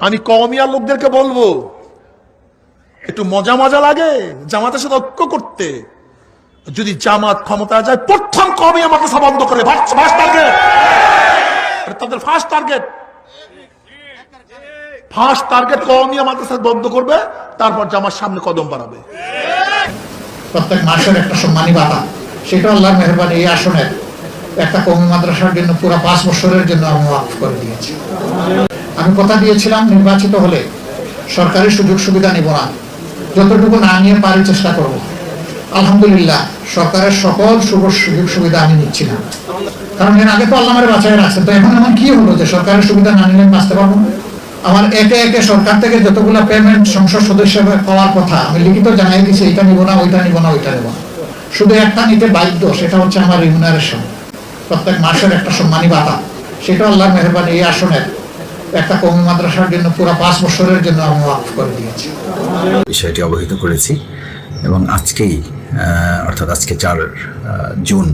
আমি কওমিয়া লোকদেরকে বলবো, একটু মজা মজা লাগে জামাতের সাথে ঐক্য করতে। যদি জামাত ক্ষমতায় যায়, প্রথম কওমিয়া মাদ্রাসা বন্ধ করে, তাদের ফার্স্ট টার্গেট কওমিয়া মাদ্রাসা বন্ধ করবে, তারপর জামাত সামনে কদম বাড়াবে। প্রত্যেক মাসের একটা সম্মানী ভাতা, সেটা আল্লাহর মেহেরবানি এই আসনের একটা কওমি মাদ্রাসার জন্য পুরো 5 বছরের জন্য আমি ওয়াকফ করে দিয়েছি। আমি কথা দিয়েছিলাম নির্বাচিত হলে সরকারি সুযোগ সুবিধা নিব না, যতটুকু না নিয়ে পারি চেষ্টা করব। আলহামদুলিল্লাহ সরকারের সকল সুযোগ সুবিধা আমি নিচ্ছি না, কারণ এর আগে তো আল্লাহ আমারে বাঁচায় রাখছেন। তো এখন এমন কি হলো যে সরকারের সুবিধা না নিলে বাঁচতে পারবো না? আমার একে একে সরকার থেকে যতগুলো পেমেন্ট সংসদ সদস্য পাওয়ার কথা আমি লিখিত জানাই দিয়েছি, এটা নিব না, ওইটা নিব না, ওইটা নেব না। শুধু একটা নিতে বাধ্য, সেটা হচ্ছে আমার রিমুনারেশন, প্রত্যেক মাসের একটা সম্মানী ভাতা, সেটা আল্লাহর মেহেরবানি এই আসনের একটা কওমি মাদ্রাসার জন্য পুরো 5 বছরের জন্য আমি ওয়াকফ করে দিয়েছি। বিষয়টি অবহিত করেছি এবং আজকেই অর্থাৎ আজকে 4 জুন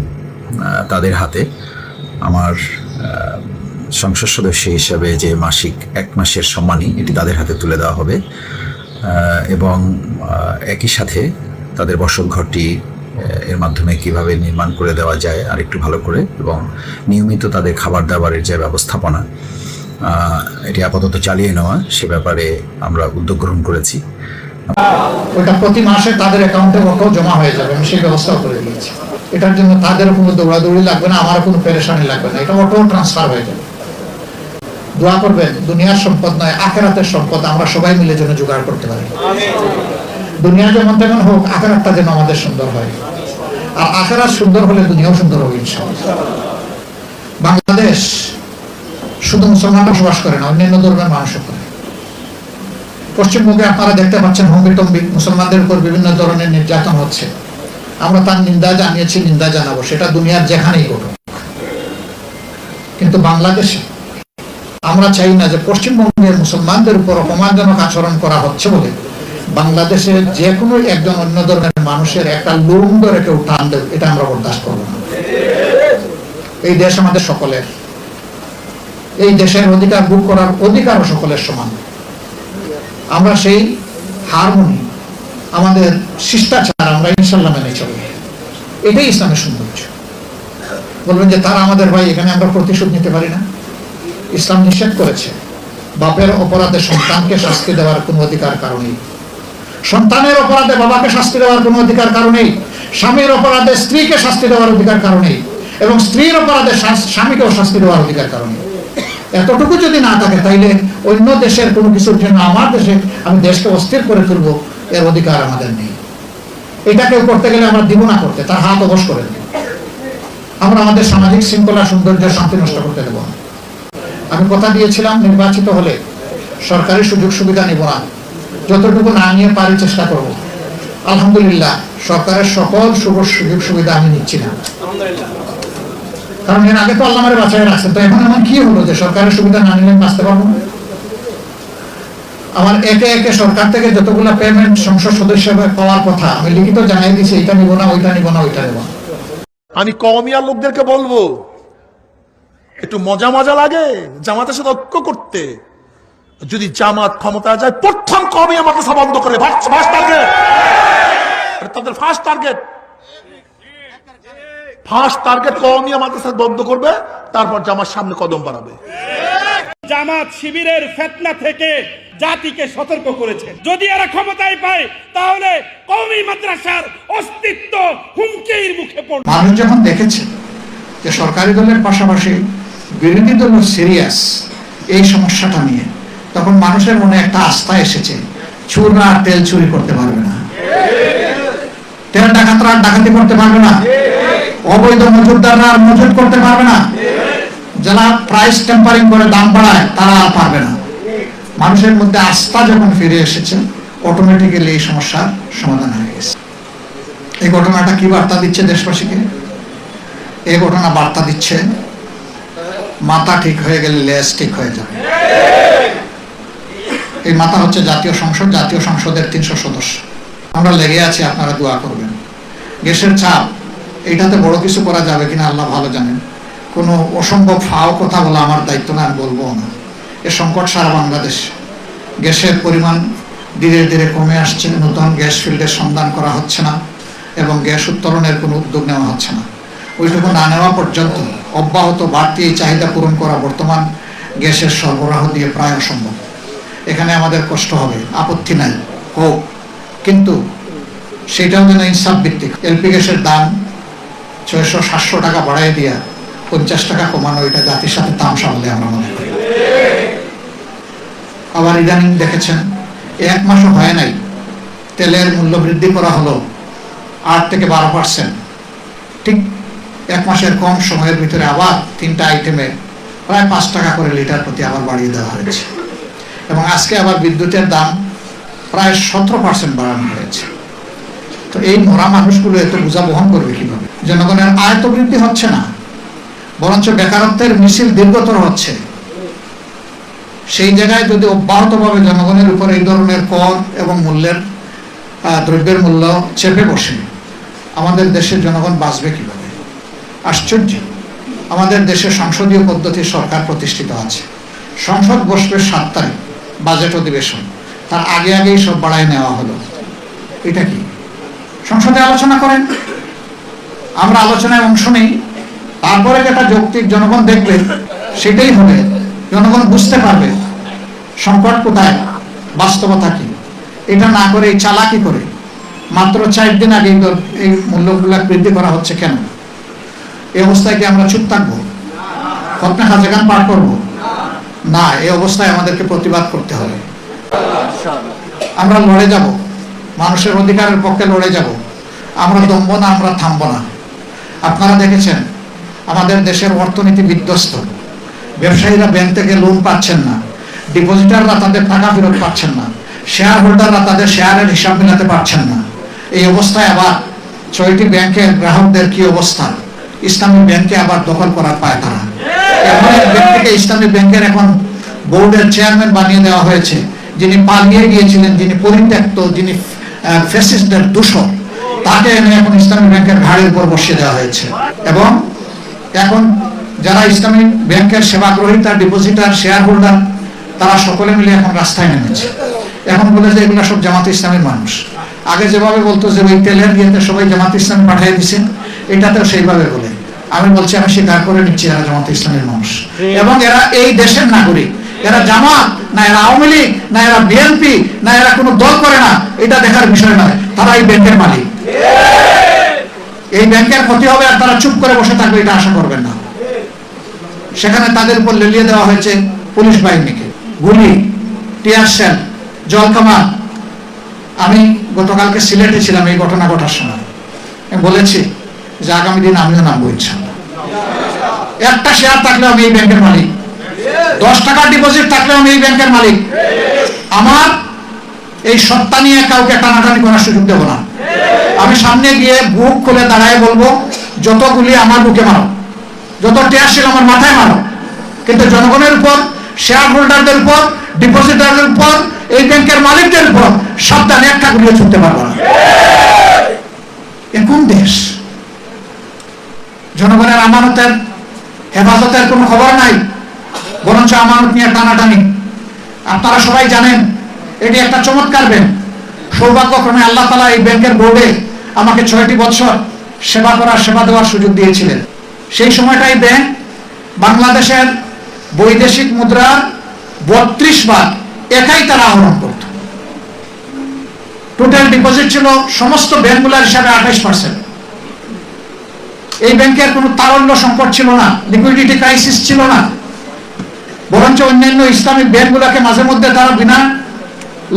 তাদের হাতে আমার সংসদ সদস্য হিসাবে যে মাসিক 1 মাসের সম্মানী, এটি তাদের হাতে তুলে দেওয়া হবে এবং একই সাথে তাদের বসত ঘরটি এর মাধ্যমে কিভাবে নির্মাণ করে দেওয়া যায় আর একটু ভালো করে, এবং নিয়মিত তাদের খাবার দাবারের যে ব্যবস্থাপনা এটি আপাতত চালিয়ে নেওয়া, সে ব্যাপারে আমরা উদ্যোগ গ্রহণ করেছি। ওটা প্রতি মাসে তাদের অ্যাকাউন্টে জমা হয়ে যাবে, আমি সেই ব্যবস্থাও করে দিয়েছি। এটার জন্য তাদের কোনো দৌড়াদৌড়ি লাগবে না, আমার কোনো পেরেশানি লাগবে না, এটা অটো ট্রান্সফার হয়ে যাবে। দোয়া করবেন, দুনিয়ার সম্পদ নয় আখিরাতের সম্পদ আমরা সবাই মিলে যেন জোগাড় করতে পারি। দুনিয়া যেমন তেমন হোক, আখিরাতটা যেন আমাদের সুন্দর হয়, আর আখিরাত সুন্দর হলে দুনিয়াও সুন্দর হবে ইনশাআল্লাহ। বাংলাদেশ শুধু মুসলমান বসবাস করে না, অন্যান্য ধর্মের মানুষও করে। পশ্চিমবঙ্গে আপনারা দেখতে পাচ্ছেন হম্বিতম্বি মুসলমানদের উপর বিভিন্ন ধরনের নির্যাতন হচ্ছে। আমরা তার নিন্দা জানিয়েছি, নিন্দা জানাবো, সেটা দুনিয়ার যেখানেই ঘটুক। কিন্তু বাংলাদেশে আমরা চাই না যে পশ্চিমবঙ্গের মুসলমানদের উপর অপমানজনক আচরণ করা হচ্ছে বলে বাংলাদেশে যে কোনো একজন অন্য ধর্মের মানুষের একটা লোম ধরে কেউ টান দেবে, এটা আমরা বরদাস্ত করবো না। এই দেশ আমাদের সকলের, এই দেশের অধিকার ভোগ করার অধিকারও সকলের সমান। আমরা সেই হারমোনি, আমাদের শিষ্টাচার আমরা ইনশাল্লাহ মেনে চলব, এটাই ইসলামের সৌন্দর্য। বলবেন যে তারা আমাদের ভাই, এখানে আমরা প্রতিশোধ নিতে পারি না। ইসলাম নিষেধ করেছে বাপের অপরাধে সন্তানকে শাস্তি দেওয়ার কোনো অধিকার কারণেই, সন্তানের অপরাধে বাবাকে শাস্তি দেওয়ার কোনো অধিকার কারণেই, স্বামীর অপরাধে স্ত্রীকে শাস্তি দেওয়ার অধিকার কারণেই, এবং স্ত্রীর অপরাধে স্বামীকেও শাস্তি দেওয়ার অধিকার কারণেই। এতটুকু যদি না থাকে, তাইলে অন্য দেশের কোনো কিছুর জন্য আমার দেশে আমি দেশকে অস্থির করে তুলবো, এর অধিকার আমাদের নেই। এটা কেউ করতে গেলে আমরা দিব না করতে, তার হাত অবশ করে দেব। আমরা আমাদের সামাজিক শৃঙ্খলা, সৌন্দর্য, শান্তি নষ্ট করতে দেব না। আমি কথা দিয়েছিলাম নির্বাচিত হলে সরকারি সুযোগ সুবিধা নিব না, যতটুকু না নিয়ে পারি চেষ্টা করব। আলহামদুলিল্লাহ সরকারের সকল সুযোগ সুবিধা আমি নিচ্ছি না, কারণ এর আগে তো আল্লাহ আমারে বাঁচায় রাখছেন। তো এখন এমন কি হলো যে সরকারের সুবিধা না নিলে বাঁচতে পারবো না? আমার একে একে সরকার থেকে যতগুলো পেমেন্ট সংসদ সদস্য পাওয়ার কথা আমি লিখিত জানাই দিয়েছি, এটা নিব না, ওইটা নিব না, ওইটা নেব না। আমি কওমিয়া লোকদেরকে বলবো, একটু মজা মজা লাগে জামাতের সাথে ঐক্য করতে। যদি জামাত ক্ষমতায় যায়, প্রথম কওমিয়া মাদ্রাসা বন্ধ করে, তাদের ফার্স্ট টার্গেট কওমিয়া মাদ্রাসা বন্ধ করবে, তারপর জামাত সামনে কদম বাড়াবে। জামাত শিবিরের ফিতনা থেকে জাতিকে সতর্ক করেছে। যদি এরা ক্ষমতায় পায়, তাহলে কওমি মাদ্রাসার অস্তিত্ব হুমকির মুখে পড়বে। মানুষ যখন দেখেছে যে সরকারি দলের পাশাপাশি বিরোধী দল সিরিয়াস এই সমস্যাটা নিয়ে, তখন মানুষের মনে একটা আস্থা এসেছে, চোররা আর তেল চুরি করতে পারবে না, তেল ডাকাতরা আর ডাকাতি করতে পারবে না, অবৈধ মজুদদাররা আর মজুদ করতে পারবে না, যারা প্রাইস টেম্পারিং করে দাম বাড়ায় তারা আর পারবে না। মানুষের মধ্যে আস্থা যখন ফিরে এসেছে, অটোমেটিক্যালি এই সমস্যার সমাধান হয়ে গেছে। এই ঘটনাটা কি বার্তা দিচ্ছে দেশবাসীকে? এই ঘটনা বার্তা দিচ্ছে মাথা ঠিক হয়ে গেলে লেজ ঠিক হয়ে যাবে। এই মাথা হচ্ছে জাতীয় সংসদ, জাতীয় সংসদের 300 সদস্য। আমরা লেগে আছি, আপনারা দোয়া করবেন। গ্যাসের চাপ, এইটাতে বড় কিছু করা যাবে কিনা আল্লাহ ভালো জানেন। কোনো অসম্ভব ফাও কথা বলা আমার দায়িত্ব না, আমি বলবো না। এ সংকট সারা বাংলাদেশ, গ্যাসের পরিমাণ ধীরে ধীরে কমে আসছে, নতুন গ্যাস ফিল্ডের সন্ধান করা হচ্ছে না এবং গ্যাস উত্তোলনের কোনো উদ্যোগ নেওয়া হচ্ছে না। ওইটুকু না নেওয়া পর্যন্ত অব্যাহত বাড়তি এই চাহিদা পূরণ করা বর্তমান গ্যাসের সরবরাহ দিয়ে প্রায় অসম্ভব। এখানে আমাদের কষ্ট হবে, আপত্তি নাই, হোক, কিন্তু সেটাও যেন ইনসাফ ভিত্তিক। এলপি গ্যাসের দাম 600-700 টাকা বাড়াই দিয়া 50 টাকা কমানো, এটা জাতির সাথে তামসা বলে আমরা মনে করি। আবার ইদানিং দেখেছেন 1 মাসও হয় নাই তেলের মূল্য বৃদ্ধি করা হলো 8 থেকে 12%। ঠিক 1 মাসের কম সময়ের ভিতরে আবার 3টা আইটেমে প্রায় 5 টাকা করে লিটার প্রতি আবার বাড়িয়ে দেওয়া হয়েছে এবং আজকে আবার বিদ্যুতের দাম প্রায় 17% বাড়ানো হয়েছে। তো এই মরা মানুষগুলো এত বোঝা বহন করবে কিভাবে? জনগণের আয় তো বৃদ্ধি হচ্ছে না, বরঞ্চ বেকারত্বের মিছিল দীর্ঘতর হচ্ছে। সেই জায়গায় যদি অব্যাহতভাবে জনগণের উপর এই ধরনের কর এবং দ্রব্যের মূল্য চেপে বসে, আমাদের দেশের জনগণ বাঁচবে কিভাবে? আশ্চর্য, আমাদের দেশে সংসদীয় পদ্ধতির সরকার প্রতিষ্ঠিত আছে। সংসদ বসবে 7 তারিখ, বাজেট অধিবেশন, তার আগেই সব বাড়াই নেওয়া হলো। এটা কি? সংসদে আলোচনা করেন, আমরা আলোচনায় অংশ নেই, তারপরে যেটা যৌক্তিক জনগণ দেখবে সেটাই হবে। জনগণ বুঝতে পারবে সংকট কোথায়, বাস্তবতা কি। এটা না করে এই চালাকি করে মাত্র 4 দিন আগে এই মূল্যগুলো বৃদ্ধি করা হচ্ছে কেন? এই অবস্থায় কি আমরা চুপ থাকবো? খতনে খাজা পার করবো না? এই অবস্থায় আমাদেরকে প্রতিবাদ করতে হবে। আমরা লড়ে যাব, মানুষের অধিকারের পক্ষে লড়ে যাব। আমরা দমবো না, আমরা থামবো না। আপনারা দেখেছেন আমাদের দেশের অর্থনীতি বিধ্বস্ত, ব্যবসায়ীরা ব্যাংক থেকে লোন পাচ্ছেন না, ডিপোজিটাররা তাদের টাকা ফেরত পাচ্ছেন না, শেয়ার হোল্ডাররা তাদের শেয়ারের হিসাব মেলাতে পারছেন না। এই অবস্থায় আবার 6টি ব্যাংকের গ্রাহকদের কি অবস্থা? ইসলামী ব্যাংকে আবার দখল করার পায় তারা। এমন এক ব্যক্তিকে ইসলামী ব্যাংকের এখন বোর্ডের চেয়ারম্যান বানিয়ে দেওয়া হয়েছে, যিনি পালিয়ে গিয়েছিলেন, যিনি পরিত্যক্ত, যিনি ফ্যাসিস্টদের দূষণ, তাকে এনে এখন ইসলামী ব্যাংকের ঘাড়ের উপর বসিয়ে দেওয়া হয়েছে। এবং এখন যারা ইসলামী ব্যাংকের সেবা গ্রহীতা, ডিপোজিটার, শেয়ার হোল্ডার, তারা সকলে মিলে এখন রাস্তায় নেমেছে। এখন বলে যে এগুলো সব জামাত ইসলামের মানুষ। আগে যেভাবে বলতো যে ওই তেলের ইয়েতে সবাই জামাত ইসলাম পাঠিয়ে দিচ্ছেন, এটাতেও সেইভাবে বলে। আমি বলছি, আমি স্বীকার করে নিচ্ছি এরা জামাত ইসলামের মানুষ এবং এরা এই দেশের নাগরিক। এরা জামাত না, এরা আওয়ামী লীগ না, এরা বিএনপি না, এরা কোনো দল করে না, এটা দেখার বিষয় নয়। তারা এই ব্যাংকের মালিক। এই ব্যাংকের ক্ষতি হবে আর তারা চুপ করে বসে থাকবে, এটা আশা করবেন না। সেখানে তাদের উপর লেলিয়ে দেওয়া হয়েছে পুলিশ বাহিনীকে, গুলি, টিয়ার শেল, জলকামান। আমি গতকালকে সিলেটে ছিলাম এই ঘটনা ঘটার সময়। আমি বলেছি যে আগামী দিন আমিও নামবো ইনশাআল্লাহ। একটা শেয়ার থাকলেও আমি এই ব্যাংকের মালিক, 10 টাকার ডিপোজিট থাকলেও আমি এই ব্যাংকের মালিক। আমার এই সত্তা নিয়ে কাউকে টানাটানি করার সুযোগ দেবো না। আমি সামনে গিয়ে বুক খুলে দাঁড়ায় বলবো, যত গুলি আমার বুকে মারো, যত টিয়ার শেল আমার মাথায় মারো, কিন্তু জনগণের উপর, শেয়ার হোল্ডারদের উপর, ডিপোজিটারদের উপর, এই ব্যাংকের মালিকদের উপর সাবধানে একটা গুলিও ছুটতে পারবো না। এ কোন দেশ? জনগণের আমানতের হেফাজতের কোনো খবর নাই, বরঞ্চ আমানত নিয়ে টানাটানি। আপনারা সবাই জানেন এটি একটা চমৎকার ব্যাংক। সৌভাগ্যক্রমে আল্লাহ তাআলা এই ব্যাংকের বোর্ডে আমাকে 6টি বছর সেবা দেওয়ার সুযোগ দিয়েছিলেন। সেই সময়টাই ব্যাংক বাংলাদেশের বৈদেশিক মুদ্রা 32 বার একাই তারা আহরণ করত। টোটাল ডিপোজিট ছিল সমস্ত ব্যাংকগুলোর হিসাবে 28%। এই ব্যাংকের কোনো তারল্য সংকট ছিল না, লিকুইডিটি ক্রাইসিস ছিল না, বরঞ্চ অন্যান্য ইসলামিক ব্যাংকগুলোকে মাঝে মধ্যে তারা বিনা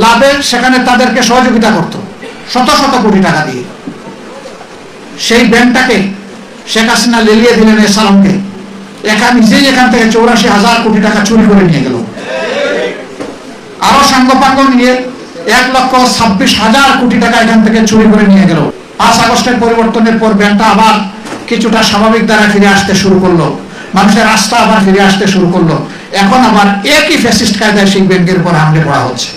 লাভে সেখানে তাদেরকে সহযোগিতা করত শত শত কোটি টাকা দিয়ে। সেই ব্যাংকটাকে শেখ হাসিনা লেলিয়ে দিলেন এসালামকে, একা নিজেই এখান থেকে 84,000 কোটি টাকা চুরি করে নিয়ে গেল। আরো সাঙ্গপাঙ্গ নিয়ে 1,26,000 কোটি টাকা এখান থেকে চুরি করে নিয়ে গেল। 5 আগস্টের পরিবর্তনের পর ব্যাংকটা আবার কিছুটা স্বাভাবিক দ্বারা ফিরে আসতে শুরু করলো, মানুষের রাস্তা আবার ফিরে আসতে শুরু করলো। এখন আবার একই ফ্যাসিস্ট কায়দায় সেই ব্যাংকের উপর হামলে পড়া হচ্ছে।